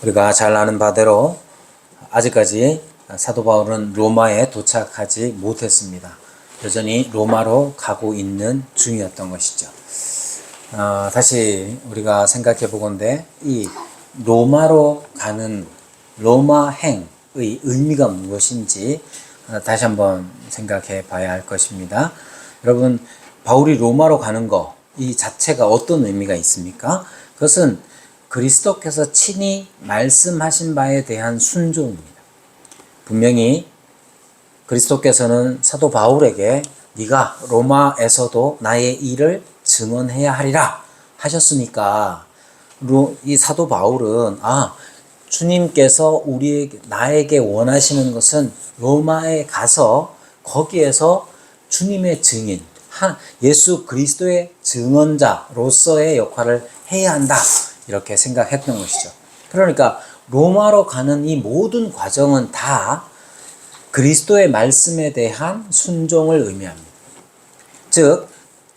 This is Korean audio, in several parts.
우리가 잘 아는 바대로 아직까지 사도 바울은 로마에 도착하지 못했습니다. 여전히 로마로 가고 있는 중이었던 것이죠. 다시 우리가 생각해 보건대 이 로마로 가는 로마행의 의미가 무엇인지 다시 한번 생각해 봐야 할 것입니다. 여러분, 바울이 로마로 가는 것, 이 자체가 어떤 의미가 있습니까? 그것은 그리스도께서 친히 말씀하신 바에 대한 순종입니다. 분명히 그리스도께서는 사도 바울에게 네가 로마에서도 나의 일을 증언해야 하리라 하셨으니까 이 사도 바울은 주님께서 나에게 원하시는 것은 로마에 가서 거기에서 주님의 증인, 예수 그리스도의 증언자로서의 역할을 해야 한다, 이렇게 생각했던 것이죠. 그러니까 로마로 가는 이 모든 과정은 다 그리스도의 말씀에 대한 순종을 의미합니다. 즉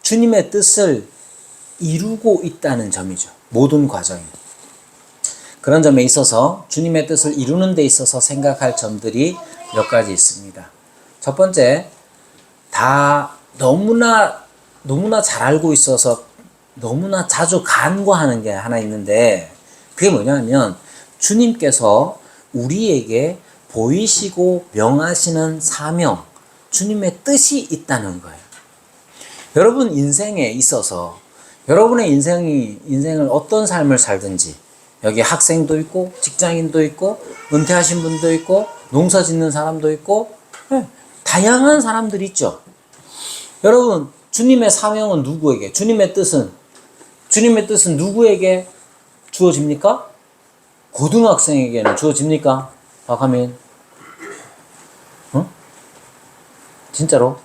주님의 뜻을 이루고 있다는 점이죠. 모든 과정이. 그런 점에 있어서 주님의 뜻을 이루는 데 있어서 생각할 점들이 몇 가지 있습니다. 첫 번째, 다 너무나 잘 알고 있어서 너무나 자주 간과하는 게 하나 있는데, 그게 뭐냐면 주님께서 우리에게 보이시고 명하시는 사명, 주님의 뜻이 있다는 거예요. 여러분 인생에 있어서 여러분의 인생을 어떤 삶을 살든지, 여기 학생도 있고 직장인도 있고 은퇴하신 분도 있고 농사 짓는 사람도 있고 다양한 사람들이 있죠. 여러분, 주님의 사명은 누구에게, 주님의 뜻은 누구에게 주어집니까? 고등학생에게는 주어집니까? 박하민? 진짜로?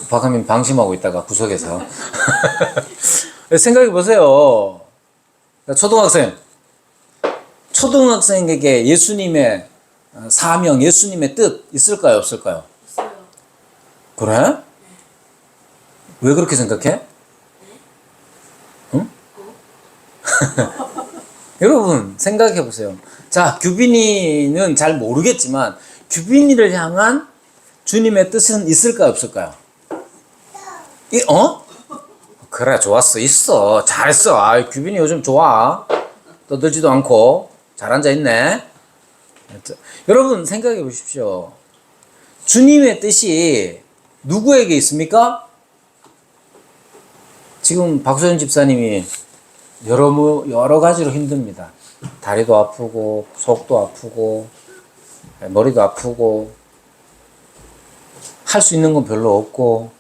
박하민 방심하고 있다가 구석에서 생각해 보세요. 초등학생에게 예수님의 사명, 예수님의 뜻 있을까요, 없을까요? 있어요. 그래? 왜 그렇게 생각해? 응? 여러분 생각해 보세요. 자, 규빈이는 잘 모르겠지만 규빈이를 향한 주님의 뜻은 있을까요, 없을까요? 그래, 좋았어. 있어. 잘했어. 규빈이 요즘 좋아. 떠들지도 않고 잘 앉아있네. 여러분 생각해 보십시오. 주님의 뜻이 누구에게 있습니까? 지금 박소연 집사님이 여러 가지로 힘듭니다. 다리도 아프고 속도 아프고 머리도 아프고 할 수 있는 건 별로 없고,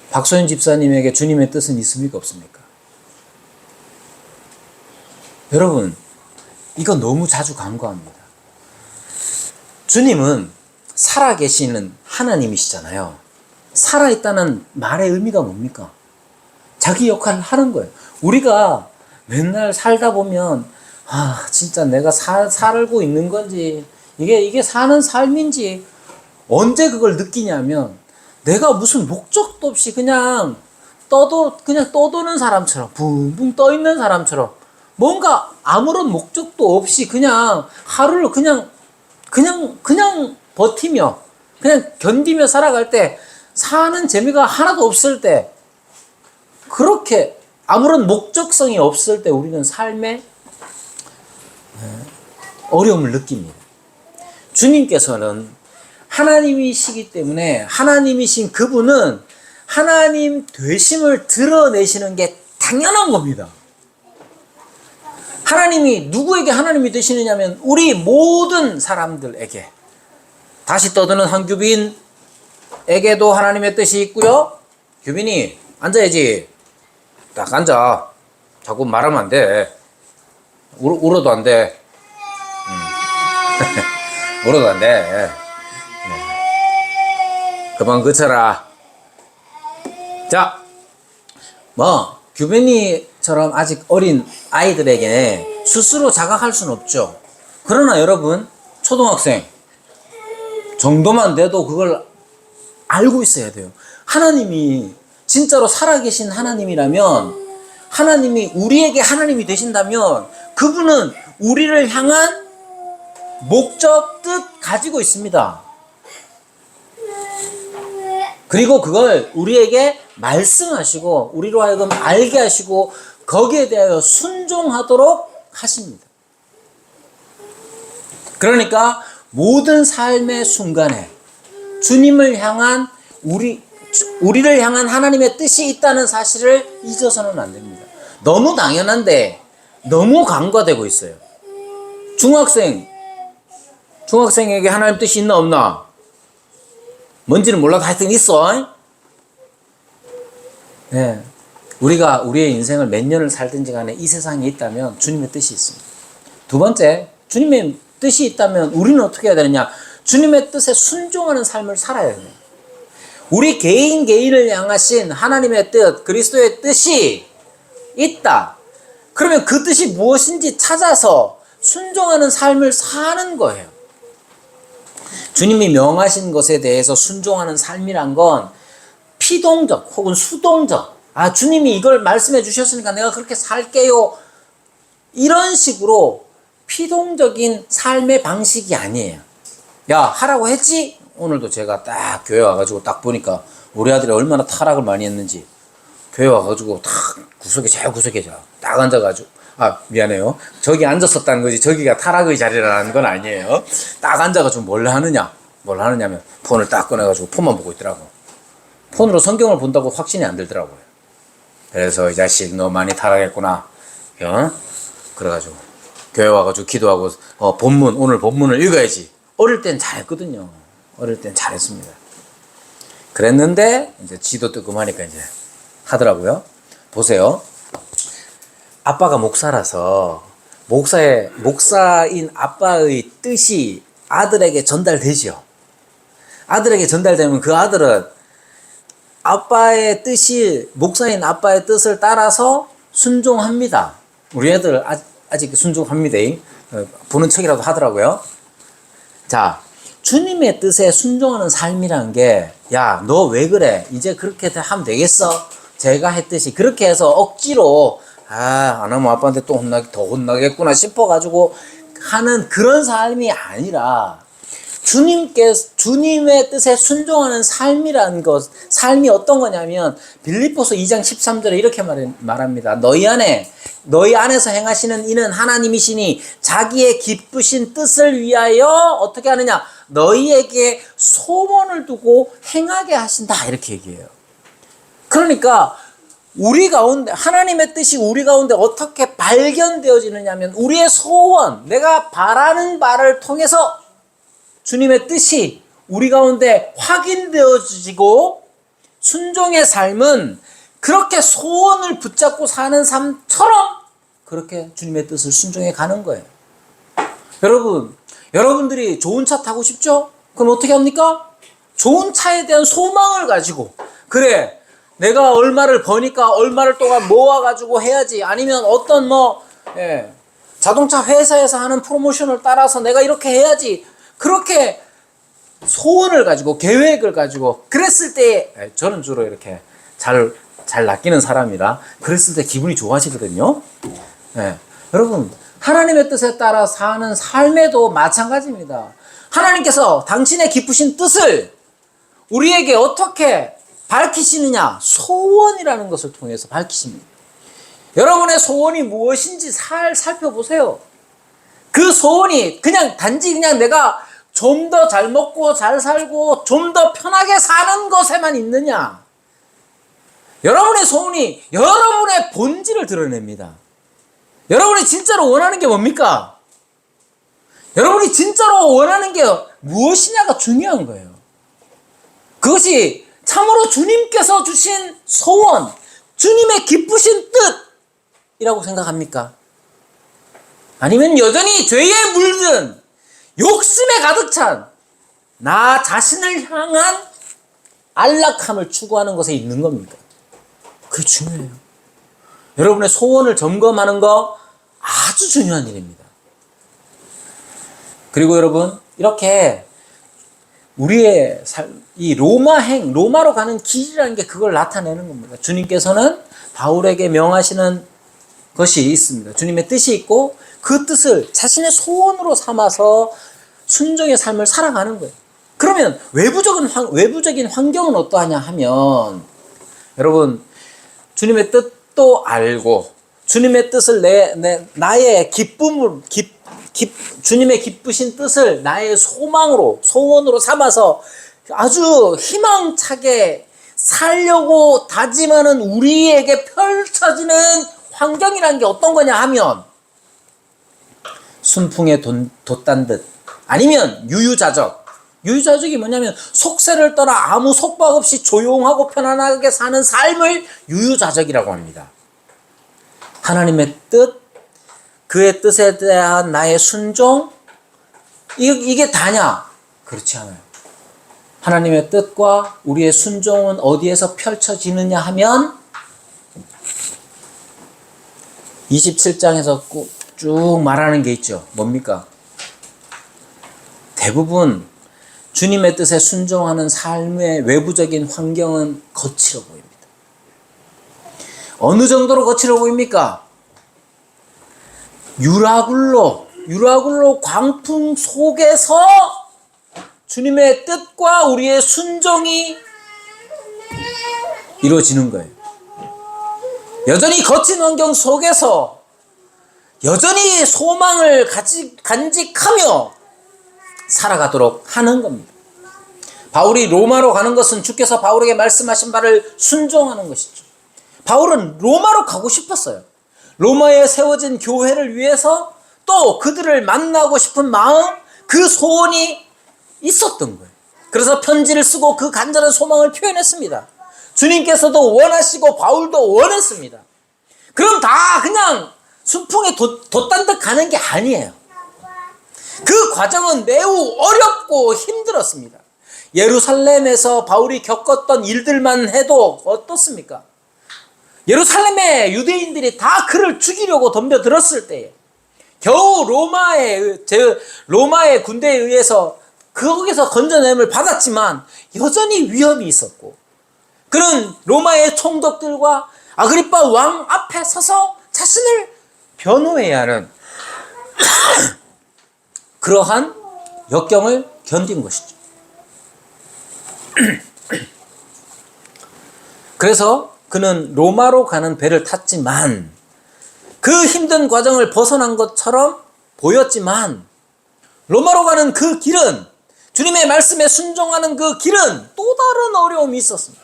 박소연 집사님에게 주님의 뜻은 있습니까, 없습니까? 여러분, 이거 너무 자주 간과합니다. 주님은 살아계시는 하나님이시잖아요. 살아있다는 말의 의미가 뭡니까? 자기 역할을 하는 거예요. 우리가 맨날 살다 보면 진짜 내가 살고 있는 건지 이게 사는 삶인지 언제 그걸 느끼냐면, 내가 무슨 목적도 없이 그냥 떠도는 사람처럼, 붕붕 떠 있는 사람처럼, 뭔가 아무런 목적도 없이 그냥 하루를 그냥 버티며 그냥 견디며 살아갈 때, 사는 재미가 하나도 없을 때, 그렇게 아무런 목적성이 없을 때 우리는 삶에 어려움을 느낍니다. 주님께서는 하나님이시기 때문에, 하나님이신 그분은 하나님 되심을 드러내시는 게 당연한 겁니다. 하나님이 누구에게 하나님이 되시느냐면 우리 모든 사람들에게, 다시 떠드는 한규빈에게도 하나님의 뜻이 있고요. 규빈이 앉아야지. 딱 앉아. 자꾸 말하면 안 돼. 울어도 안 돼. 울어도 안 돼. 그만 그쳐라. 자, 규빈이처럼 아직 어린 아이들에게 스스로 자각할 수는 없죠. 그러나 여러분, 초등학생 정도만 돼도 그걸 알고 있어야 돼요. 하나님이 진짜로 살아계신 하나님이라면 하나님이 우리에게 하나님이 되신다면 그분은 우리를 향한 목적, 뜻 가지고 있습니다. 그리고 그걸 우리에게 말씀하시고 우리로 하여금 알게 하시고 거기에 대하여 순종하도록 하십니다. 그러니까 모든 삶의 순간에 주님을 향한 우리를 향한 하나님의 뜻이 있다는 사실을 잊어서는 안 됩니다. 너무 당연한데 너무 간과되고 있어요. 중학생에게 하나님 뜻이 있나 없나? 뭔지는 몰라도 하여튼 있어. 네. 우리가 우리의 인생을 몇 년을 살든지 간에 이 세상에 있다면 주님의 뜻이 있습니다. 두 번째, 주님의 뜻이 있다면 우리는 어떻게 해야 되느냐? 주님의 뜻에 순종하는 삶을 살아야 돼요. 우리 개인을 향하신 하나님의 뜻, 그리스도의 뜻이 있다. 그러면 그 뜻이 무엇인지 찾아서 순종하는 삶을 사는 거예요. 주님이 명하신 것에 대해서 순종하는 삶이란 건 피동적 혹은 수동적, 주님이 이걸 말씀해 주셨으니까 내가 그렇게 살게요, 이런 식으로 피동적인 삶의 방식이 아니에요. 야, 하라고 했지? 오늘도 제가 딱 교회 와가지고 딱 보니까 우리 아들이 얼마나 타락을 많이 했는지, 교회 와가지고 딱 제일 구석에 딱 앉아가지고, 미안해요, 저기 앉았었다는 거지 저기가 타락의 자리라는 건 아니에요. 딱 앉아가지고 뭘 하느냐면 폰을 딱 꺼내가지고 폰만 보고 있더라고. 폰으로 성경을 본다고 확신이 안 들더라고요. 그래서 이 자식 너 많이 타락했구나. 그래가지고 교회 와가지고 기도하고 오늘 본문을 읽어야지. 어릴 땐 잘했거든요. 어릴 땐 잘했습니다. 그랬는데 이제 지도 뜨끔하니까 이제 하더라고요. 보세요. 아빠가 목사라서 목사인 아빠의 뜻이 아들에게 전달되지요. 아들에게 전달되면 그 아들은 아빠의 뜻이, 목사인 아빠의 뜻을 따라서 순종합니다. 우리 애들 아직 순종합니다. 보는 척이라도 하더라고요. 자, 주님의 뜻에 순종하는 삶이란 게, 야, 너 왜 그래? 이제 그렇게 하면 되겠어? 제가 했듯이 그렇게 해서 억지로 안 하면 아빠한테 또 더 혼나겠구나 싶어가지고 하는 그런 삶이 아니라, 주님의 뜻에 순종하는 삶이라는 것, 삶이 어떤 거냐면 빌립보서 2장 13절에 이렇게 말합니다. 너희 안에서 행하시는 이는 하나님이시니 자기의 기쁘신 뜻을 위하여 어떻게 하느냐? 너희에게 소원을 두고 행하게 하신다, 이렇게 얘기해요. 그러니까 우리 가운데 하나님의 뜻이 우리 가운데 어떻게 발견되어지느냐면, 우리의 소원, 내가 바라는 바를 통해서 주님의 뜻이 우리 가운데 확인되어지고, 순종의 삶은 그렇게 소원을 붙잡고 사는 삶처럼 그렇게 주님의 뜻을 순종해 가는 거예요. 여러분들이 좋은 차 타고 싶죠? 그럼 어떻게 합니까? 좋은 차에 대한 소망을 가지고, 그래, 내가 얼마를 버니까 얼마를 동안 모아가지고 해야지, 아니면 어떤 자동차 회사에서 하는 프로모션을 따라서 내가 이렇게 해야지, 그렇게 소원을 가지고 계획을 가지고 그랬을 때, 저는 주로 이렇게 잘 낚이는 사람이라 그랬을 때 기분이 좋아지거든요. 여러분, 하나님의 뜻에 따라 사는 삶에도 마찬가지입니다. 하나님께서 당신의 기쁘신 뜻을 우리에게 어떻게 밝히시느냐? 소원이라는 것을 통해서 밝히십니다. 여러분의 소원이 무엇인지 살펴보세요. 그 소원이 단지 내가 좀 더 잘 먹고 잘 살고 좀 더 편하게 사는 것에만 있느냐? 여러분의 소원이 여러분의 본질을 드러냅니다. 여러분이 진짜로 원하는 게 뭡니까? 여러분이 진짜로 원하는 게 무엇이냐가 중요한 거예요. 그것이 참으로 주님께서 주신 소원, 주님의 기쁘신 뜻이라고 생각합니까? 아니면 여전히 죄에 물든 욕심에 가득 찬 나 자신을 향한 안락함을 추구하는 것에 있는 겁니까? 그게 중요해요. 여러분의 소원을 점검하는 거 아주 중요한 일입니다. 그리고 여러분, 이렇게 우리의 이 로마로 가는 길이라는 게 그걸 나타내는 겁니다. 주님께서는 바울에게 명하시는 것이 있습니다. 주님의 뜻이 있고 그 뜻을 자신의 소원으로 삼아서 순종의 삶을 살아가는 거예요. 그러면 외부적인 환경은 어떠하냐 하면, 여러분, 주님의 뜻도 알고 주님의 뜻을 나의 주님의 기쁘신 뜻을 나의 소원으로 삼아서 아주 희망차게 살려고 다짐하는 우리에게 펼쳐지는 환경이라는 게 어떤 거냐 하면, 순풍에 돛단 듯, 아니면 유유자적이 뭐냐면 속세를 떠나 아무 속박 없이 조용하고 편안하게 사는 삶을 유유자적이라고 합니다. 하나님의 뜻, 그의 뜻에 대한 나의 순종, 이게 다냐? 그렇지 않아요. 하나님의 뜻과 우리의 순종은 어디에서 펼쳐지느냐 하면 27장에서 쭉 말하는 게 있죠. 뭡니까? 대부분 주님의 뜻에 순종하는 삶의 외부적인 환경은 거칠어 보입니다. 어느 정도로 거칠어 보입니까? 유라굴로 광풍 속에서 주님의 뜻과 우리의 순종이 이루어지는 거예요. 여전히 거친 환경 속에서 여전히 소망을 간직하며 살아가도록 하는 겁니다. 바울이 로마로 가는 것은 주께서 바울에게 말씀하신 바를 순종하는 것이죠. 바울은 로마로 가고 싶었어요. 로마에 세워진 교회를 위해서 또 그들을 만나고 싶은 마음, 그 소원이 있었던 거예요. 그래서 편지를 쓰고 그 간절한 소망을 표현했습니다. 주님께서도 원하시고 바울도 원했습니다. 그럼 다 그냥 순풍에 돛단 듯 가는 게 아니에요. 그 과정은 매우 어렵고 힘들었습니다. 예루살렘에서 바울이 겪었던 일들만 해도 어떻습니까? 예루살렘의 유대인들이 다 그를 죽이려고 덤벼들었을 때에 겨우 로마의 군대에 의해서 거기서 건져냄을 받았지만 여전히 위험이 있었고, 그런 로마의 총독들과 아그리파 왕 앞에 서서 자신을 변호해야 하는 그러한 역경을 견딘 것이죠. 그래서 그는 로마로 가는 배를 탔지만 그 힘든 과정을 벗어난 것처럼 보였지만, 로마로 가는 그 길은, 주님의 말씀에 순종하는 그 길은 또 다른 어려움이 있었습니다.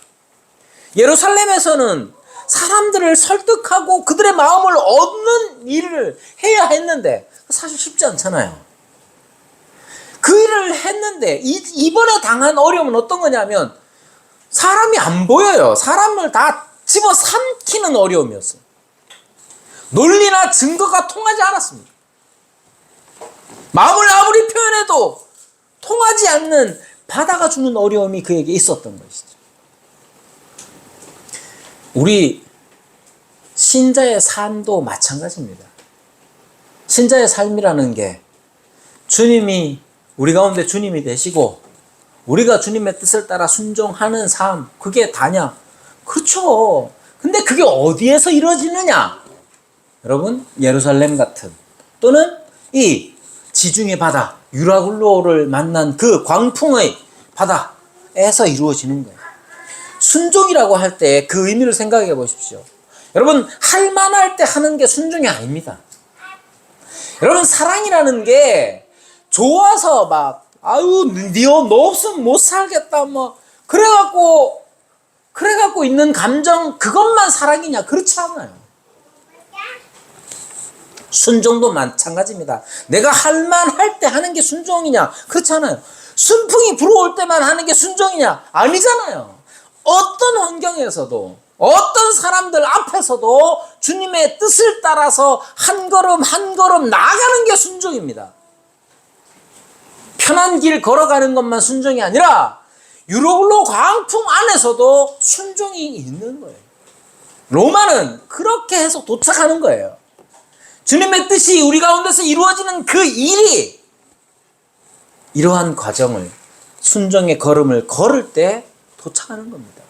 예루살렘에서는 사람들을 설득하고 그들의 마음을 얻는 일을 해야 했는데 사실 쉽지 않잖아요. 그 일을 했는데 이번에 당한 어려움은 어떤 거냐면 사람이 안 보여요. 사람을 다 집어삼키는 어려움이었어요. 논리나 증거가 통하지 않았습니다. 마음을 아무리 표현해도 통하지 않는 바다가 주는 어려움이 그에게 있었던 것이죠. 우리 신자의 삶도 마찬가지입니다. 신자의 삶이라는 게 우리 가운데 주님이 되시고 우리가 주님의 뜻을 따라 순종하는 삶, 그게 다냐? 그렇죠. 근데 그게 어디에서 이루어지느냐? 여러분, 예루살렘 같은, 또는 이 지중해 바다, 유라굴로를 만난 그 광풍의 바다에서 이루어지는 거예요. 순종이라고 할 때 그 의미를 생각해 보십시오. 여러분, 할 만할 때 하는 게 순종이 아닙니다. 여러분, 사랑이라는 게 좋아서 막 너 없으면 못 살겠다 그래갖고 있는 감정, 그것만 사랑이냐? 그렇지 않아요. 순종도 마찬가지입니다. 내가 할 만할 때 하는 게 순종이냐? 그렇지 않아요. 순풍이 불어올 때만 하는 게 순종이냐? 아니잖아요. 어떤 환경에서도, 어떤 사람들 앞에서도 주님의 뜻을 따라서 한 걸음 한 걸음 나아가는 게 순종입니다. 편한 길 걸어가는 것만 순종이 아니라 유로굴로 광풍 안에서도 순종이 있는 거예요. 로마는 그렇게 해서 도착하는 거예요. 주님의 뜻이 우리 가운데서 이루어지는 그 일이 이러한 과정을 순종의 걸음을 걸을 때 도착하는 겁니다.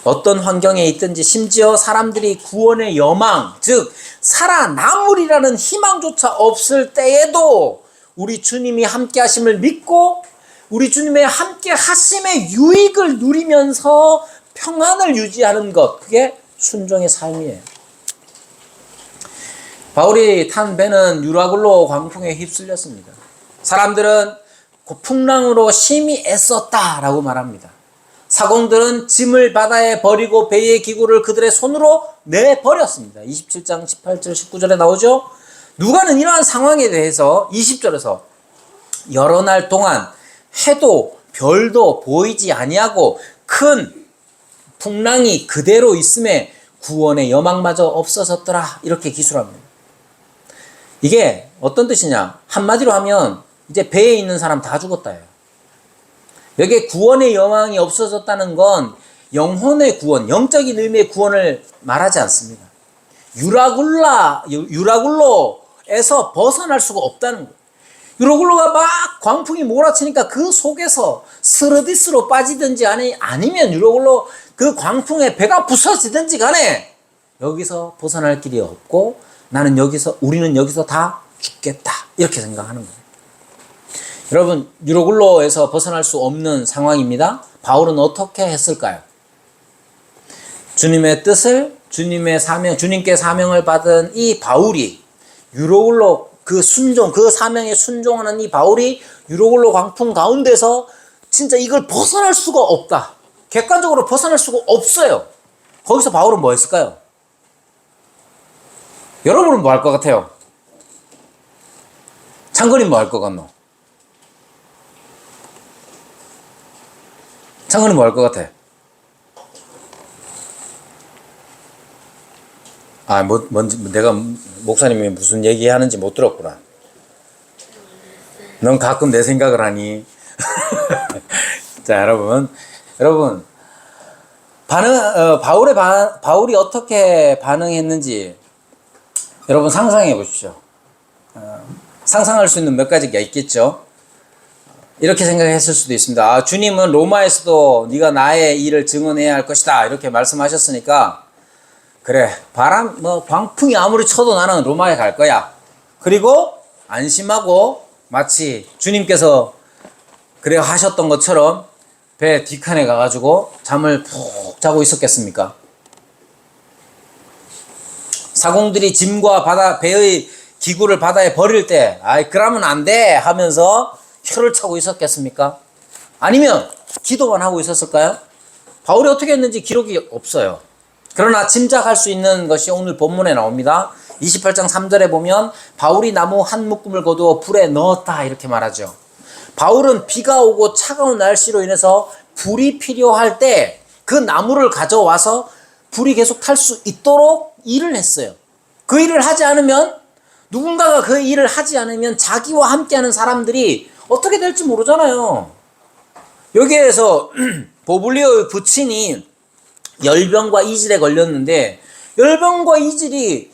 어떤 환경에 있든지 심지어 사람들이 구원의 여망, 즉 살아남으리라는 희망조차 없을 때에도 우리 주님이 함께 하심을 믿고 우리 주님의 함께 하심의 유익을 누리면서 평안을 유지하는 것, 그게 순종의 삶이에요. 바울이 탄 배는 유라굴로 광풍에 휩쓸렸습니다. 사람들은 풍랑으로 심히 애썼다라고 말합니다. 사공들은 짐을 바다에 버리고 배의 기구를 그들의 손으로 내버렸습니다. 27장 18절 19절에 나오죠. 누가는 이러한 상황에 대해서 20절에서 여러 날 동안 해도 별도 보이지 아니하고 큰 풍랑이 그대로 있음에 구원의 여망마저 없어졌더라, 이렇게 기술합니다. 이게 어떤 뜻이냐, 한마디로 하면 이제 배에 있는 사람 다 죽었다예요. 여기에 구원의 여망이 없어졌다는 건 영혼의 구원, 영적인 의미의 구원을 말하지 않습니다. 유라굴로에서 벗어날 수가 없다는 거예요. 유라굴로가 막 광풍이 몰아치니까 그 속에서 스르디스로 빠지든지 아니면 유라굴로 그 광풍에 배가 부서지든지 간에 여기서 벗어날 길이 없고 우리는 여기서 다 죽겠다, 이렇게 생각하는 거예요. 여러분, 유라굴로에서 벗어날 수 없는 상황입니다. 바울은 어떻게 했을까요? 주님의 뜻을, 주님의 사명, 주님께 사명을 받은 이 바울이 유라굴로 그 사명에 순종하는 이 바울이 유라굴로 광풍 가운데서 진짜 이걸 벗어날 수가 없다, 객관적으로 벗어날 수가 없어요. 거기서 바울은 뭐 했을까요? 여러분은 뭐 할 것 같아요? 창건이는 뭐 할 것 같노? 창건이는 뭐 할 것 같아? 내가 목사님이 무슨 얘기하는지 못 들었구나. 넌 가끔 내 생각을 하니. 자, 여러분, 바울이 어떻게 반응했는지 여러분 상상해 보십시오. 상상할 수 있는 몇 가지가 있겠죠. 이렇게 생각했을 수도 있습니다. 주님은 로마에서도 네가 나의 일을 증언해야 할 것이다, 이렇게 말씀하셨으니까 그래, 광풍이 아무리 쳐도 나는 로마에 갈 거야. 그리고 안심하고 마치 주님께서 그래 하셨던 것처럼 배 뒷칸에 가가지고 잠을 푹 자고 있었겠습니까? 사공들이 짐과 배의 기구를 바다에 버릴 때 그러면 안 돼 하면서 혀를 차고 있었겠습니까? 아니면 기도만 하고 있었을까요? 바울이 어떻게 했는지 기록이 없어요. 그러나 짐작할 수 있는 것이 오늘 본문에 나옵니다. 28장 3절에 보면 바울이 나무 한 묶음을 거두어 불에 넣었다, 이렇게 말하죠. 바울은 비가 오고 차가운 날씨로 인해서 불이 필요할 때 그 나무를 가져와서 불이 계속 탈 수 있도록 일을 했어요. 그 일을 하지 않으면, 누군가가 그 일을 하지 않으면 자기와 함께하는 사람들이 어떻게 될지 모르잖아요. 여기에서 보블리오의 부친이 열병과 이질에 걸렸는데 열병과 이질이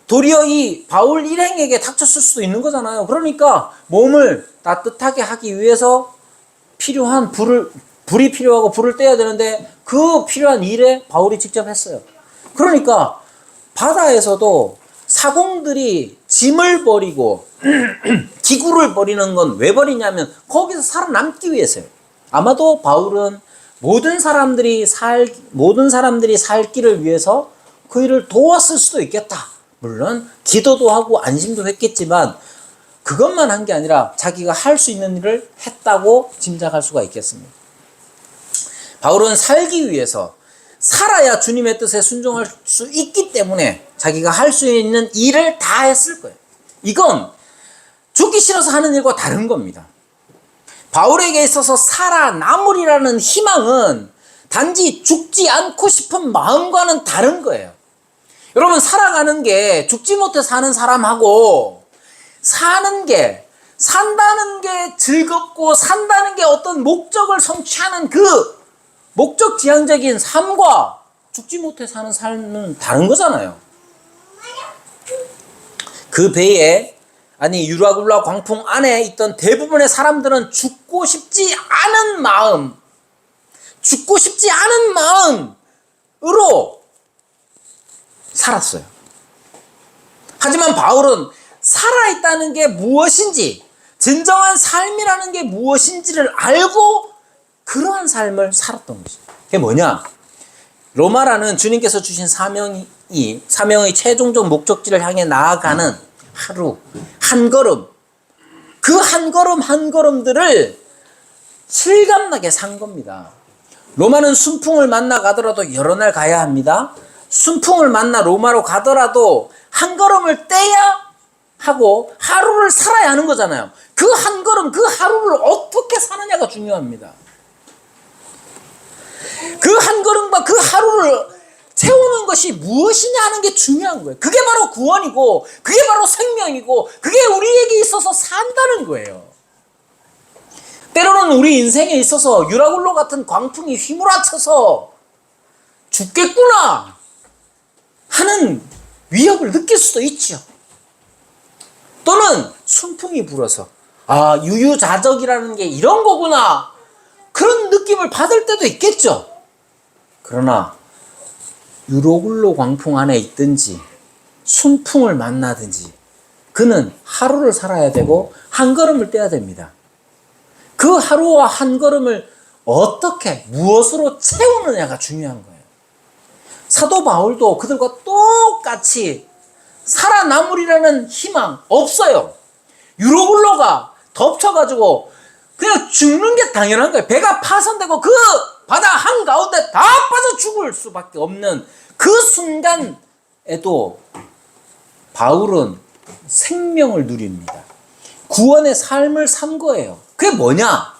도리어 이 바울 일행에게 닥쳤을 수도 있는 거잖아요. 그러니까 몸을 따뜻하게 하기 위해서 불이 필요하고 불을 떼야 되는데 그 필요한 일에 바울이 직접 했어요. 그러니까 바다에서도 사공들이 짐을 버리고 기구를 버리는 건 왜 버리냐면 거기서 살아남기 위해서요. 아마도 바울은 모든 사람들이 살 길을 위해서 그 일을 도왔을 수도 있겠다. 물론 기도도 하고 안심도 했겠지만 그것만 한 게 아니라 자기가 할 수 있는 일을 했다고 짐작할 수가 있겠습니다. 바울은 살기 위해서, 살아야 주님의 뜻에 순종할 수 있기 때문에 자기가 할 수 있는 일을 다 했을 거예요. 이건 죽기 싫어서 하는 일과 다른 겁니다. 바울에게 있어서 살아남으리라는 희망은 단지 죽지 않고 싶은 마음과는 다른 거예요. 여러분, 살아가는 게 죽지 못해 사는 사람하고 산다는 게 즐겁고 산다는 게 어떤 목적을 성취하는 그 목적 지향적인 삶과 죽지 못해 사는 삶은 다른 거잖아요. 그 배에 아니 유라굴라 광풍 안에 있던 대부분의 사람들은 죽고 싶지 않은 마음으로 살았어요. 하지만 바울은 살아있다는 게 무엇인지, 진정한 삶이라는 게 무엇인지를 알고 그러한 삶을 살았던 것이죠. 그게 뭐냐? 로마라는 주님께서 주신 사명의 최종적 목적지를 향해 나아가는 하루, 한 걸음, 그 한 걸음 한 걸음들을 실감나게 산 겁니다. 로마는 순풍을 만나 가더라도 여러 날 가야 합니다. 순풍을 만나 로마로 가더라도 한 걸음을 떼야 하고 하루를 살아야 하는 거잖아요. 그 한 걸음, 그 하루를 어떻게 사느냐가 중요합니다. 그 한 걸음과 그 하루를 채우는 것이 무엇이냐 하는 게 중요한 거예요. 그게 바로 구원이고, 그게 바로 생명이고, 그게 우리에게 있어서 산다는 거예요. 때로는 우리 인생에 있어서 유라굴로 같은 광풍이 휘몰아쳐서 죽겠구나 하는 위협을 느낄 수도 있죠. 또는 순풍이 불어서 유유자적이라는 게 이런 거구나 그런 느낌을 받을 때도 있겠죠. 그러나 유로굴로 광풍 안에 있든지 순풍을 만나든지 그는 하루를 살아야 되고 한 걸음을 떼야 됩니다. 그 하루와 한 걸음을 어떻게 무엇으로 채우느냐가 중요한 거예요. 사도 바울도 그들과 똑같이 살아남으리라는 희망 없어요. 유로굴로가 덮쳐가지고 그냥 죽는 게 당연한 거예요. 배가 파손되고 그 바다 한가운데 다 빠져 죽을 수밖에 없는 그 순간에도 바울은 생명을 누립니다. 구원의 삶을 산 거예요. 그게 뭐냐?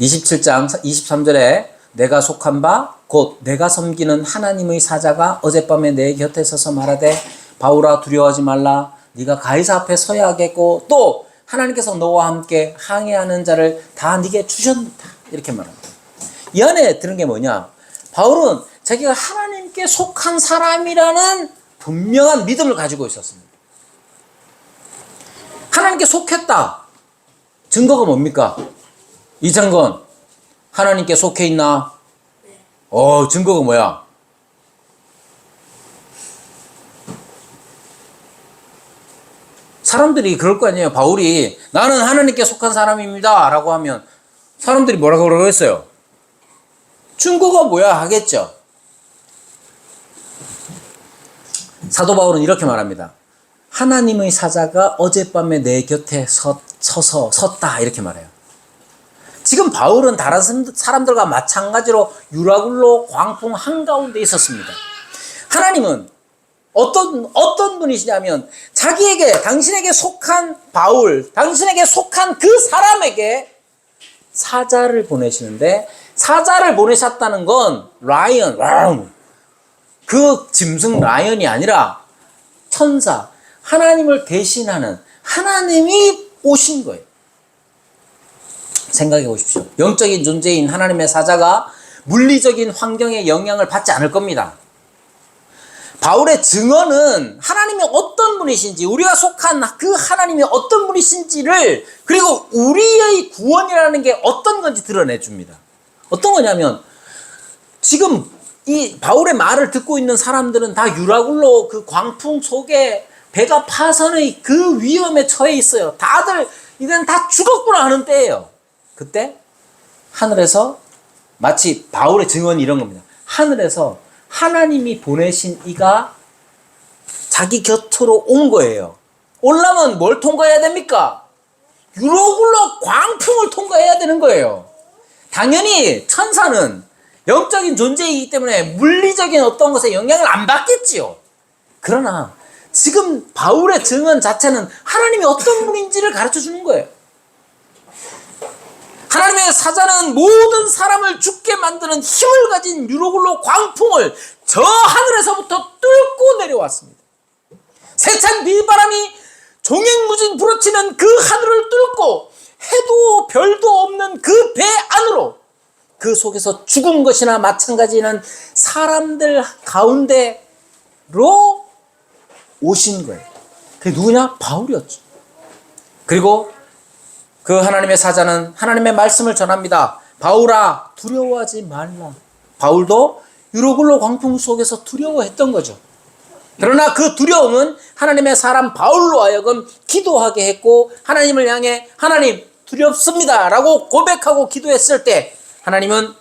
27장 23절에 내가 속한 바 곧 내가 섬기는 하나님의 사자가 어젯밤에 내 곁에 서서 말하되 바울아 두려워하지 말라. 네가 가이사 앞에 서야 하겠고 또 하나님께서 너와 함께 항해하는 자를 다 네게 주셨다. 이렇게 말합니다. 이 안에 들은 게 뭐냐? 바울은 자기가 하나님께 속한 사람이라는 분명한 믿음을 가지고 있었습니다. 하나님께 속했다. 증거가 뭡니까? 이장건 하나님께 속해 있나? 증거가 뭐야? 사람들이 그럴 거 아니에요. 바울이 나는 하나님께 속한 사람입니다 라고 하면 사람들이 뭐라고 그러겠어요? 증거가 뭐야 하겠죠. 사도 바울은 이렇게 말합니다. 하나님의 사자가 어젯밤에 내 곁에 섰다 이렇게 말해요. 지금 바울은 다른 사람들과 마찬가지로 유라굴로 광풍 한가운데 있었습니다. 하나님은 어떤 분이시냐면 당신에게 속한 바울, 당신에게 속한 그 사람에게 사자를 보내시는데 사자를 보내셨다는 건 라이언, 그 짐승 라이언이 아니라 천사, 하나님을 대신하는 하나님이 오신 거예요. 생각해 보십시오. 영적인 존재인 하나님의 사자가 물리적인 환경의 영향을 받지 않을 겁니다. 바울의 증언은 하나님이 어떤 분이신지, 우리가 속한 그 하나님이 어떤 분이신지를, 그리고 우리의 구원이라는 게 어떤 건지 드러내줍니다. 어떤 거냐면 지금 이 바울의 말을 듣고 있는 사람들은 다 유라굴로 그 광풍 속에 배가 파선의 그 위험에 처해 있어요. 다들 이건 다 죽었구나 하는 때예요. 그때 하늘에서 마치 바울의 증언이 이런 겁니다. 하늘에서 하나님이 보내신 이가 자기 곁으로 온 거예요. 오려면 뭘 통과해야 됩니까? 유로굴로 광풍을 통과해야 되는 거예요. 당연히 천사는 영적인 존재이기 때문에 물리적인 어떤 것에 영향을 안 받겠지요. 그러나 지금 바울의 증언 자체는 하나님이 어떤 분인지를 가르쳐 주는 거예요. 하나님의 사자는 모든 사람을 죽게 만드는 힘을 가진 유로굴로 광풍을 저 하늘에서부터 뚫고 내려왔습니다. 세찬 비바람이 종횡무진 부러치는 그 하늘을 뚫고 해도 별도 없는 그 배 안으로, 그 속에서 죽은 것이나 마찬가지는 사람들 가운데로 오신 거예요. 그게 누구냐? 바울이었죠. 그리고 그 하나님의 사자는 하나님의 말씀을 전합니다. 바울아, 두려워하지 말라. 바울도 유로굴로 광풍 속에서 두려워했던 거죠. 그러나 그 두려움은 하나님의 사람 바울로 하여금 기도하게 했고, 하나님을 향해 하나님 두렵습니다 라고 고백하고 기도했을 때 하나님은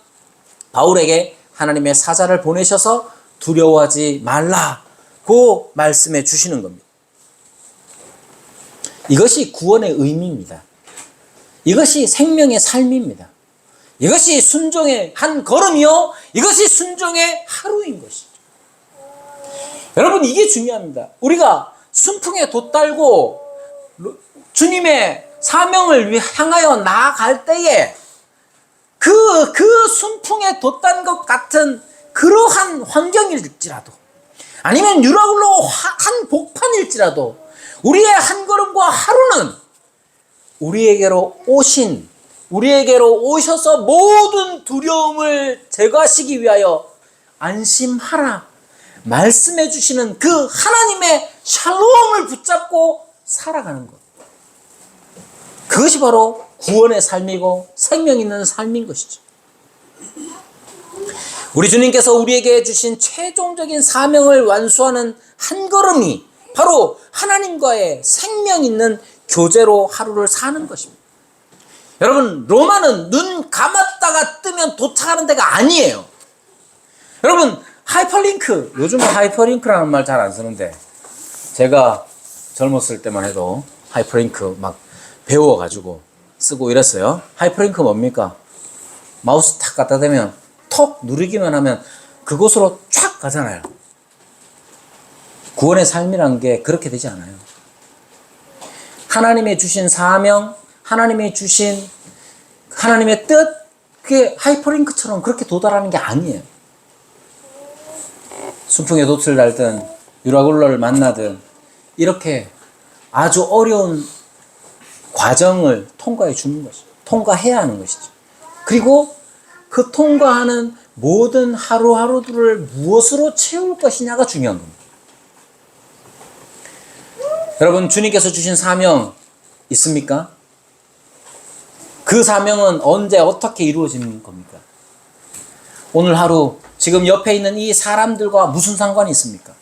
바울에게 하나님의 사자를 보내셔서 두려워하지 말라고 말씀해 주시는 겁니다. 이것이 구원의 의미입니다. 이것이 생명의 삶입니다. 이것이 순종의 한 걸음이요, 이것이 순종의 하루인 것이죠. 여러분, 이게 중요합니다. 우리가 순풍에 돛달고 주님의 사명을 향하여 나아갈 때에 그 순풍에 돛단 것 같은 그러한 환경일지라도, 아니면 유라굴로 한 복판일지라도 우리의 한 걸음과 하루는 우리에게로 오셔서 모든 두려움을 제거하시기 위하여 안심하라 말씀해 주시는 그 하나님의 샬롬을 붙잡고 살아가는 것. 그것이 바로 구원의 삶이고 생명 있는 삶인 것이죠. 우리 주님께서 우리에게 주신 최종적인 사명을 완수하는 한 걸음이 바로 하나님과의 생명 있는 교제로 하루를 사는 것입니다. 여러분, 로마는 눈 감았다가 뜨면 도착하는 데가 아니에요. 여러분, 하이퍼링크, 요즘은 하이퍼링크라는 말 잘 안 쓰는데 제가 젊었을 때만 해도 하이퍼링크 막 배워가지고 쓰고 이랬어요. 하이퍼링크 뭡니까? 마우스 탁 갖다 대면 톡 누르기만 하면 그곳으로 쫙 가잖아요. 구원의 삶이란 게 그렇게 되지 않아요. 하나님의 주신 사명, 하나님의 주신 하나님의 뜻, 그게 하이퍼링크처럼 그렇게 도달하는 게 아니에요. 순풍에 돛을 달든 유라굴로를 만나든 이렇게 아주 어려운 과정을 통과해 주는 것이죠. 통과해야 하는 것이죠. 그리고 그 통과하는 모든 하루하루들을 무엇으로 채울 것이냐가 중요한 겁니다. 여러분, 주님께서 주신 사명 있습니까? 그 사명은 언제 어떻게 이루어지는 겁니까? 오늘 하루 지금 옆에 있는 이 사람들과 무슨 상관이 있습니까?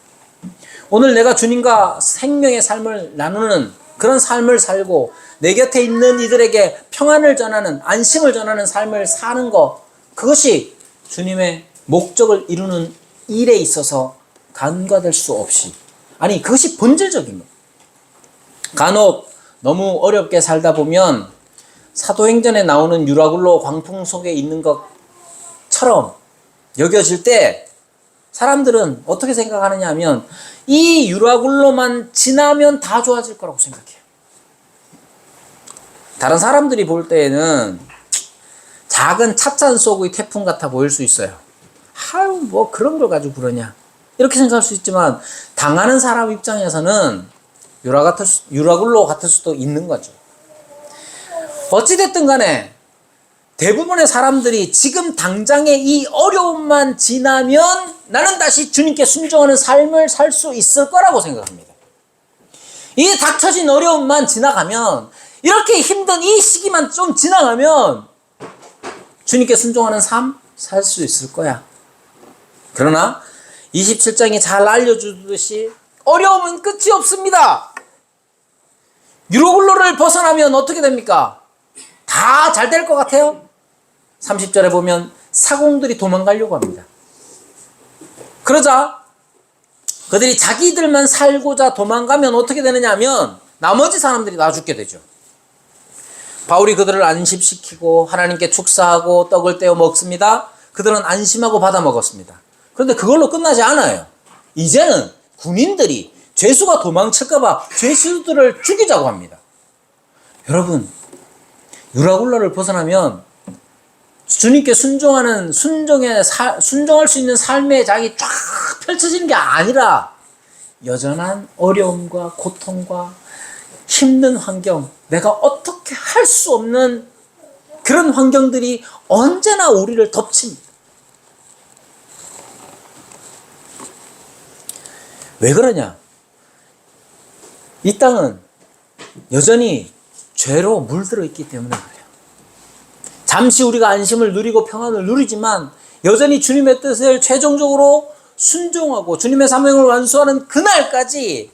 오늘 내가 주님과 생명의 삶을 나누는 그런 삶을 살고 내 곁에 있는 이들에게 평안을 전하는, 안심을 전하는 삶을 사는 것, 그것이 주님의 목적을 이루는 일에 있어서 간과될 수 없이, 아니 그것이 본질적인 것. 간혹 너무 어렵게 살다 보면 사도행전에 나오는 유라굴로 광풍 속에 있는 것처럼 여겨질 때 사람들은 어떻게 생각하느냐 하면 이 유라굴로만 지나면 다 좋아질 거라고 생각해요. 다른 사람들이 볼 때에는 작은 찻잔 속의 태풍 같아 보일 수 있어요. 아유, 뭐 그런 걸 가지고 그러냐, 이렇게 생각할 수 있지만 당하는 사람 입장에서는 유라굴로 같을 수도 있는 거죠. 어찌됐든 간에 대부분의 사람들이 지금 당장의 이 어려움만 지나면 나는 다시 주님께 순종하는 삶을 살 수 있을 거라고 생각합니다. 이 닥쳐진 어려움만 지나가면, 이렇게 힘든 이 시기만 좀 지나가면 주님께 순종하는 삶 살 수 있을 거야. 그러나 27장이 잘 알려주듯이 어려움은 끝이 없습니다. 유로굴로를 벗어나면 어떻게 됩니까? 다 잘 될 것 같아요? 30절에 보면 사공들이 도망가려고 합니다. 그러자 그들이 자기들만 살고자 도망가면 어떻게 되느냐 하면 나머지 사람들이 다 죽게 되죠. 바울이 그들을 안심시키고 하나님께 축사하고 떡을 떼어 먹습니다. 그들은 안심하고 받아 먹었습니다. 그런데 그걸로 끝나지 않아요. 이제는 군인들이 죄수가 도망칠까봐 죄수들을 죽이자고 합니다. 여러분, 유라굴로를 벗어나면 주님께 순종할 수 있는 삶의 장이 쫙 펼쳐지는 게 아니라 여전한 어려움과 고통과 힘든 환경, 내가 어떻게 할 수 없는 그런 환경들이 언제나 우리를 덮칩니다. 왜 그러냐? 이 땅은 여전히 죄로 물들어 있기 때문에 그래요. 잠시 우리가 안심을 누리고 평안을 누리지만 여전히 주님의 뜻을 최종적으로 순종하고 주님의 사명을 완수하는 그날까지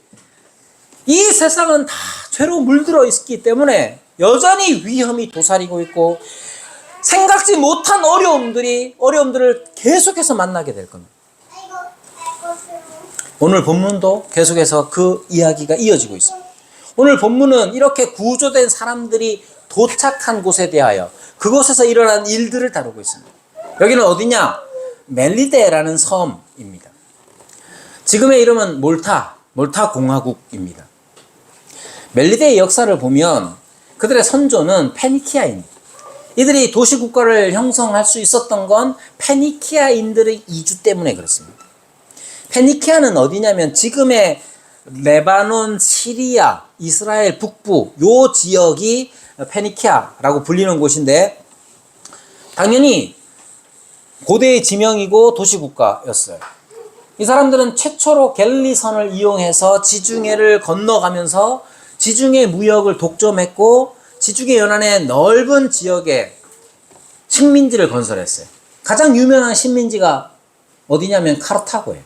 이 세상은 다 죄로 물들어 있기 때문에 여전히 위험이 도사리고 있고 생각지 못한 어려움들을 계속해서 만나게 될 겁니다. 오늘 본문도 계속해서 그 이야기가 이어지고 있습니다. 오늘 본문은 이렇게 구조된 사람들이 도착한 곳에 대하여 그곳에서 일어난 일들을 다루고 있습니다. 여기는 어디냐? 멜리데라는 섬입니다. 지금의 이름은 몰타 공화국입니다. 멜리데의 역사를 보면 그들의 선조는 페니키아입니다. 이들이 도시국가를 형성할 수 있었던 건 페니키아인들의 이주 때문에 그렇습니다. 페니키아는 어디냐면 지금의 레바논, 시리아, 이스라엘 북부 요 지역이 페니키아라고 불리는 곳인데 당연히 고대의 지명이고 도시국가였어요. 이 사람들은 최초로 갤리선을 이용해서 지중해를 건너가면서 지중해 무역을 독점했고 지중해 연안의 넓은 지역에 식민지를 건설했어요. 가장 유명한 식민지가 어디냐면 카르타고예요.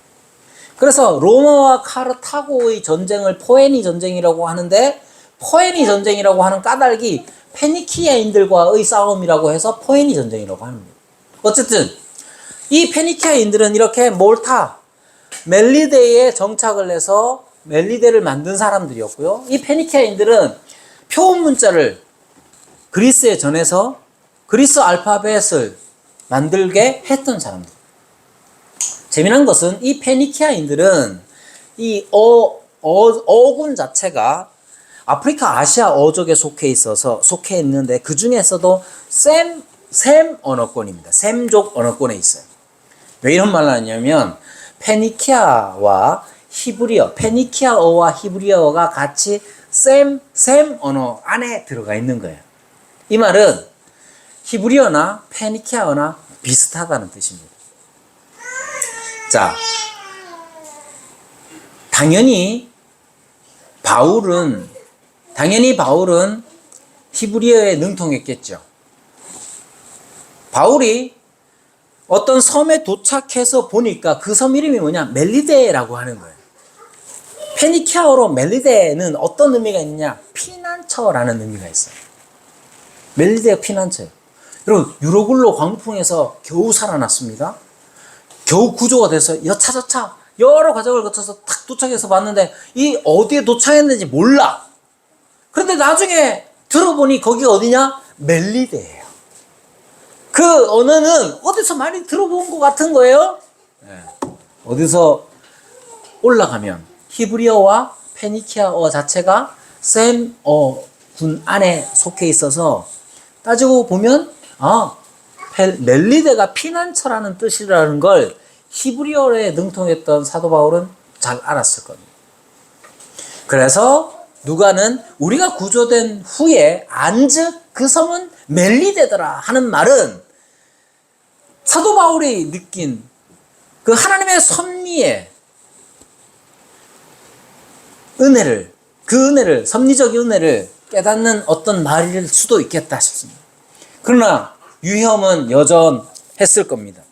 그래서 로마와 카르타고의 전쟁을 포에니 전쟁이라고 하는데 포에니 전쟁이라고 하는 까닭이 페니키아인들과의 싸움이라고 해서 포에니 전쟁이라고 합니다. 어쨌든 이 페니키아인들은 이렇게 몰타, 멜리데에 정착을 해서 멜리데를 만든 사람들이었고요. 이 페니키아인들은 표음 문자를 그리스에 전해서 그리스 알파벳을 만들게 했던 사람들. 재미난 것은 이 페니키아인들은 이 어군 자체가 아프리카 아시아 어족에 속해 있는데 그 중에서도 셈 언어권입니다. 셈족 언어권에 있어요. 왜 이런 말을 하냐면 페니키아어와 히브리어가 같이 셈 언어 안에 들어가 있는 거예요. 이 말은 히브리어나 페니키아어나 비슷하다는 뜻입니다. 자, 당연히 바울은 히브리어에 능통했겠죠. 바울이 어떤 섬에 도착해서 보니까 그 섬 이름이 뭐냐? 멜리데라고 하는 거예요. 페니키아어로 멜리데는 어떤 의미가 있느냐? 피난처라는 의미가 있어요. 멜리데가 피난처예요. 여러분, 유로굴로 광풍에서 겨우 살아났습니다. 겨우 구조가 돼서 여차저차 여러 과정을 거쳐서 탁 도착해서 봤는데 이 어디에 도착했는지 몰라. 그런데 나중에 들어보니 거기가 어디냐? 멜리데예요. 그 언어는 어디서 많이 들어본 것 같은 거예요. 네. 어디서 올라가면 히브리어와 페니키아어 자체가 군 안에 속해 있어서 따지고 보면 멜리데가 피난처라는 뜻이라는 걸 히브리어에 능통했던 사도 바울은 잘 알았을 겁니다. 그래서 누가는 우리가 구조된 후에 안즉 그 섬은 멜리데더라 하는 말은 사도 바울이 느낀 그 하나님의 섭리의 은혜를 섭리적 은혜를 깨닫는 어떤 말일 수도 있겠다 싶습니다. 그러나 위험은 여전했을 겁니다.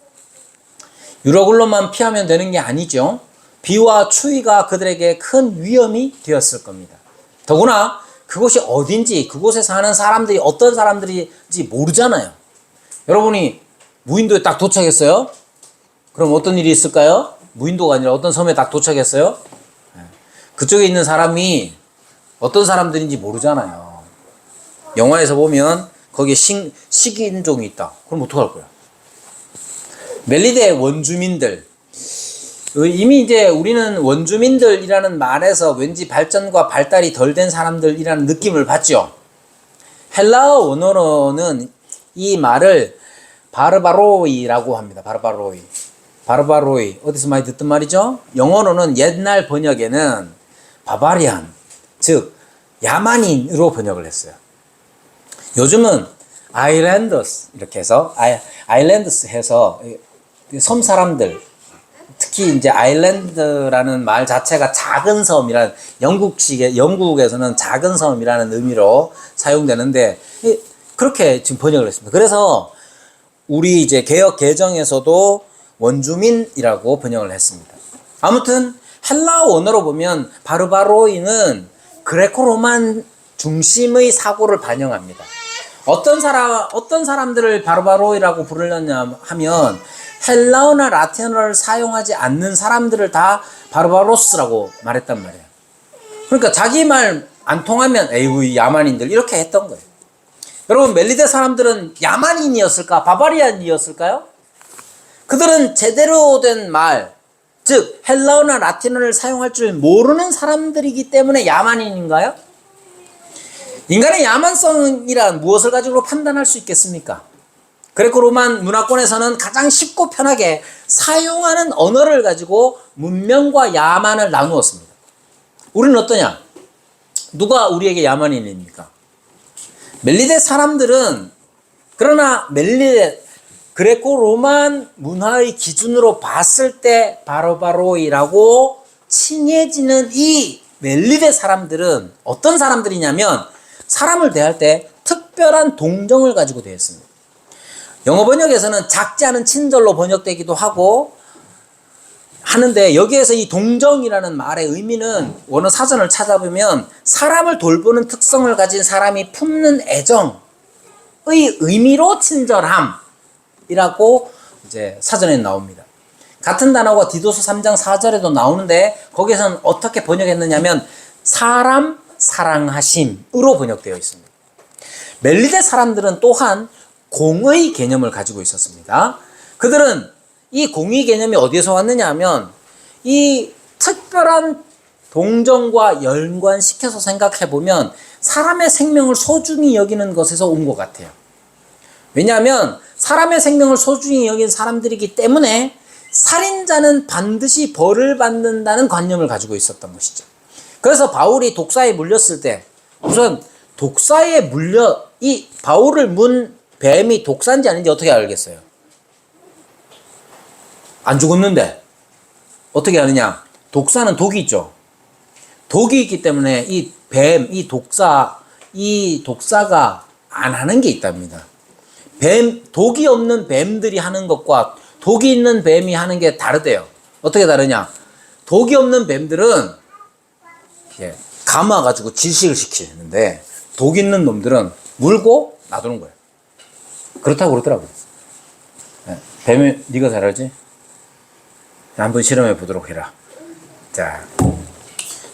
유로굴로만 피하면 되는 게 아니죠. 비와 추위가 그들에게 큰 위험이 되었을 겁니다. 더구나 그곳이 어딘지, 그곳에 사는 사람들이 어떤 사람들인지 모르잖아요. 여러분이 무인도에 딱 도착했어요? 그럼 어떤 일이 있을까요? 무인도가 아니라 어떤 섬에 딱 도착했어요? 그쪽에 있는 사람이 어떤 사람들인지 모르잖아요. 영화에서 보면 거기에 식인종이 있다. 그럼 어떡할 거야? 멜리데 원주민들. 이미 이제 우리는 원주민들이라는 말에서 왠지 발전과 발달이 덜 된 사람들이라는 느낌을 받죠. 헬라어 원어로는 이 말을 바르바로이라고 합니다. 바르바로이. 어디서 많이 듣던 말이죠? 영어로는 옛날 번역에는 바바리안, 즉 야만인으로 번역을 했어요. 요즘은 아일랜더스 이렇게 해서 아일랜드스 해서 섬 사람들 특히 이제 아일랜드라는 말 자체가 작은 섬이라는 영국에서는 작은 섬이라는 의미로 사용되는데 그렇게 지금 번역을 했습니다. 그래서 우리 이제 개역 개정에서도 원주민이라고 번역을 했습니다. 아무튼 헬라어 원어로 보면 바르바로이는 그레코로만 중심의 사고를 반영합니다. 어떤 사람들을 바르바로이라고 부르느냐 하면 헬라어나 라틴어를 사용하지 않는 사람들을 다 바르바로스라고 말했단 말이에요. 그러니까 자기 말 안 통하면 에이 야만인들 이렇게 했던 거예요. 여러분 멜리데 사람들은 야만인이었을까? 바바리안이었을까요? 그들은 제대로 된 말, 즉 헬라어나 라틴어를 사용할 줄 모르는 사람들이기 때문에 야만인인가요? 인간의 야만성이란 무엇을 가지고 판단할 수 있겠습니까? 그레코 로만 문화권에서는 가장 쉽고 편하게 사용하는 언어를 가지고 문명과 야만을 나누었습니다. 우리는 어떠냐? 누가 우리에게 야만인입니까? 멜리데 사람들은 그러나 멜리데 그레코 로만 문화의 기준으로 봤을 때 바로바로이라고 칭해지는 이 멜리데 사람들은 어떤 사람들이냐면 사람을 대할 때 특별한 동정을 가지고 되었습니다. 영어 번역에서는 작지 않은 친절로 번역되기도 하는데 여기에서 이 동정이라는 말의 의미는 원어 사전을 찾아보면 사람을 돌보는 특성을 가진 사람이 품는 애정의 의미로 친절함이라고 이제 사전에 나옵니다. 같은 단어가 디도서 3장 4절에도 나오는데 거기에서는 어떻게 번역했느냐면 사람 사랑하심으로 번역되어 있습니다. 멜리데 사람들은 또한 공의 개념을 가지고 있었습니다. 그들은 이 공의 개념이 어디에서 왔느냐 하면 이 특별한 동정과 연관시켜서 생각해 보면 사람의 생명을 소중히 여기는 것에서 온 것 같아요. 왜냐하면 사람의 생명을 소중히 여긴 사람들이기 때문에 살인자는 반드시 벌을 받는다는 관념을 가지고 있었던 것이죠. 그래서 바울이 독사에 물렸을 때 우선 독사에 이 바울을 문 뱀이 독사인지 아닌지 어떻게 알겠어요? 안 죽었는데 어떻게 아느냐? 독사는 독이 있죠. 독이 있기 때문에 이 독사가 안 하는 게 있답니다. 독이 없는 뱀들이 하는 것과 독이 있는 뱀이 하는 게 다르대요. 어떻게 다르냐? 독이 없는 뱀들은 감아가지고 질식을 시키는데 독 있는 놈들은 물고 놔두는 거예요. 그렇다고 그러더라고요. 뱀이 네가 잘 알지? 한번 실험해 보도록 해라. 자,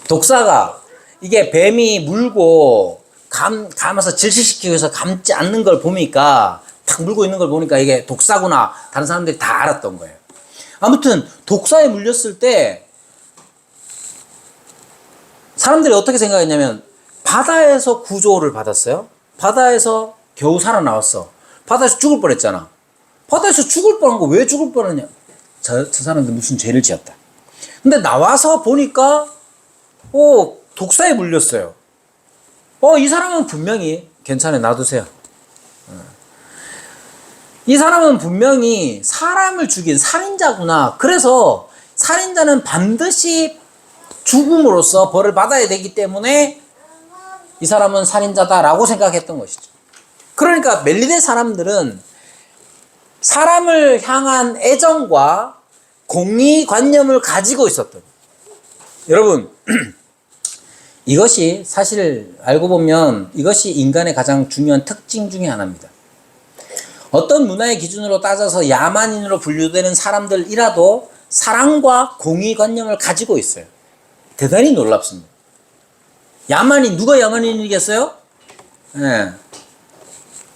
독사가 이게 뱀이 물고 감아서 질식시키기 위해서 감지 않는 걸 보니까 탁 물고 있는 걸 보니까 이게 독사구나 다른 사람들이 다 알았던 거예요. 아무튼 독사에 물렸을 때 사람들이 어떻게 생각했냐면 바다에서 구조를 받았어요. 바다에서 겨우 살아나왔어. 바다에서 죽을 뻔했잖아. 바다에서 죽을 뻔한 거 왜 죽을 뻔했냐? 저 사람들 무슨 죄를 지었다. 근데 나와서 보니까 독사에 물렸어요. 이 사람은 분명히 괜찮아요. 놔두세요. 이 사람은 분명히 사람을 죽인 살인자구나. 그래서 살인자는 반드시 죽음으로써 벌을 받아야 되기 때문에 이 사람은 살인자다라고 생각했던 것이죠. 그러니까 멜리데 사람들은 사람을 향한 애정과 공의관념을 가지고 있었던 여러분 이것이 사실 알고 보면 이것이 인간의 가장 중요한 특징 중에 하나입니다. 어떤 문화의 기준으로 따져서 야만인으로 분류되는 사람들이라도 사랑과 공의관념을 가지고 있어요. 대단히 놀랍습니다. 누가 야만인이겠어요? 네.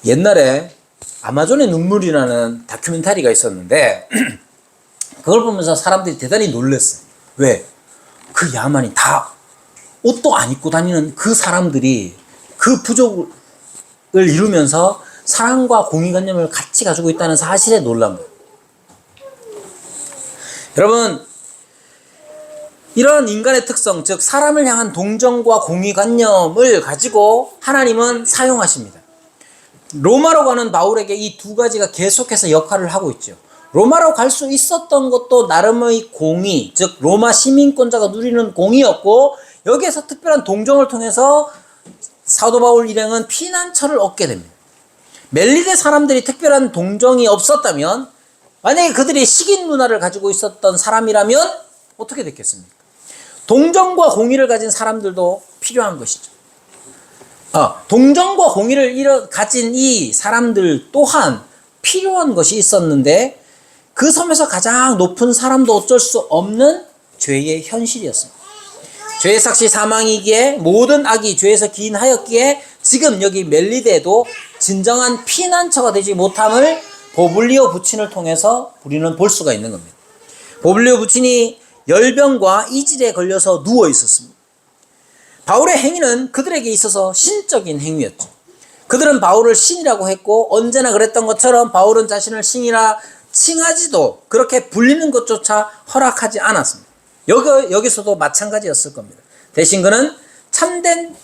옛날에 아마존의 눈물이라는 다큐멘터리가 있었는데 그걸 보면서 사람들이 대단히 놀랐어요. 왜? 그 야만인 다 옷도 안 입고 다니는 그 사람들이 그 부족을 이루면서 사랑과 공의관념을 같이 가지고 있다는 사실에 놀란 거예요. 여러분 이런 인간의 특성, 즉 사람을 향한 동정과 공의관념을 가지고 하나님은 사용하십니다. 로마로 가는 바울에게 이 두 가지가 계속해서 역할을 하고 있죠. 로마로 갈 수 있었던 것도 나름의 공의, 즉 로마 시민권자가 누리는 공의였고, 여기에서 특별한 동정을 통해서 사도 바울 일행은 피난처를 얻게 됩니다. 멜리데 사람들이 특별한 동정이 없었다면, 만약에 그들이 식인 문화를 가지고 있었던 사람이라면 어떻게 됐겠습니까? 동정과 공의를 가진 사람들도 필요한 것이죠. 동정과 공의를 가진 이 사람들 또한 필요한 것이 있었는데, 그 섬에서 가장 높은 사람도 어쩔 수 없는 죄의 현실이었습니다. 죄의 삭시 사망이기에 모든 악이 죄에서 기인하였기에 지금 여기 멜리데도 진정한 피난처가 되지 못함을 보블리오 부친을 통해서 우리는 볼 수가 있는 겁니다. 보블리오 부친이 열병과 이질에 걸려서 누워 있었습니다. 바울의 행위는 그들에게 있어서 신적인 행위였죠. 그들은 바울을 신이라고 했고, 언제나 그랬던 것처럼 바울은 자신을 신이라 칭하지도, 그렇게 불리는 것조차 허락하지 않았습니다. 여기서도 마찬가지였을 겁니다. 대신 그는 참된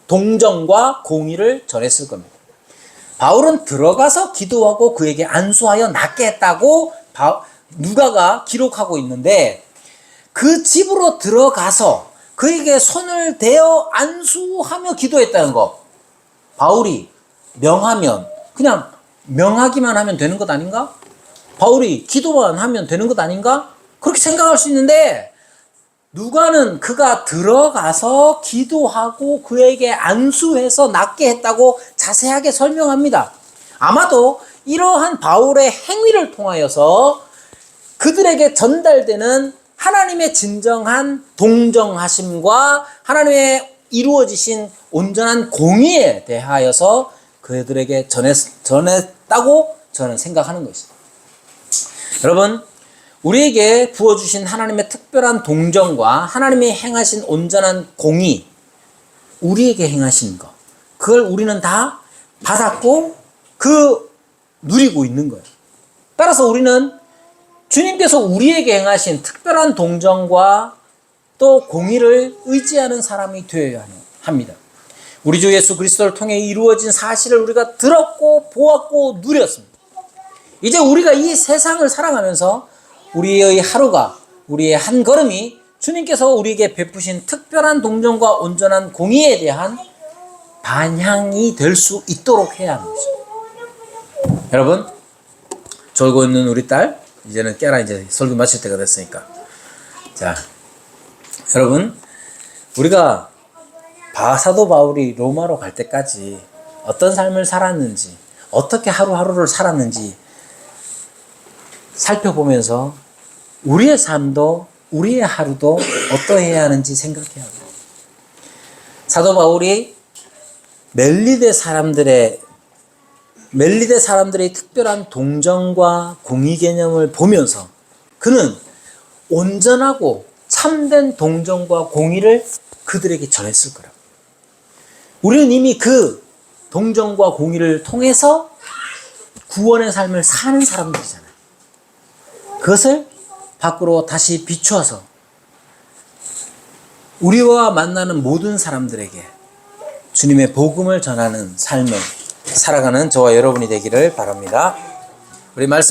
동정과 공의를 전했을 겁니다. 바울은 들어가서 기도하고 그에게 안수하여 낫게 했다고 누가가 기록하고 있는데, 그 집으로 들어가서 그에게 손을 대어 안수하며 기도했다는 거, 바울이 명하면, 그냥 명하기만 하면 되는 것 아닌가? 바울이 기도만 하면 되는 것 아닌가? 그렇게 생각할 수 있는데, 누가는 그가 들어가서 기도하고 그에게 안수해서 낫게 했다고 자세하게 설명합니다. 아마도 이러한 바울의 행위를 통하여서 그들에게 전달되는 하나님의 진정한 동정하심과 하나님의 이루어지신 온전한 공의에 대하여서 그들에게 전했다고 저는 생각하는 것입니다. 여러분, 우리에게 부어주신 하나님의 특별한 동정과 하나님이 행하신 온전한 공의, 우리에게 행하신 것, 그걸 우리는 다 받았고 누리고 있는 거예요. 따라서 우리는 주님께서 우리에게 행하신 특별한 동정과 또 공의를 의지하는 사람이 되어야 합니다. 우리 주 예수 그리스도를 통해 이루어진 사실을 우리가 들었고 보았고 누렸습니다. 이제 우리가 이 세상을 살아가면서 우리의 하루가, 우리의 한 걸음이 주님께서 우리에게 베푸신 특별한 동정과 온전한 공의에 대한 반향이 될 수 있도록 해야 하는 것입니다. 여러분, 졸고 있는 우리 딸, 이제는 깨라. 이제 설교 마칠 때가 됐으니까. 자, 여러분, 우리가 사도 바울이 로마로 갈 때까지 어떤 삶을 살았는지, 어떻게 하루하루를 살았는지 살펴보면서 우리의 삶도, 우리의 하루도 어떠해야 하는지 생각해야 합니다. 사도 바울이 멜리데 사람들의 특별한 동정과 공의 개념을 보면서 그는 온전하고 참된 동정과 공의를 그들에게 전했을 거라고. 우리는 이미 그 동정과 공의를 통해서 구원의 삶을 사는 사람들이잖아요. 그것을 밖으로 다시 비추어서 우리와 만나는 모든 사람들에게 주님의 복음을 전하는 삶을 살아가는 저와 여러분이 되기를 바랍니다. 우리 말씀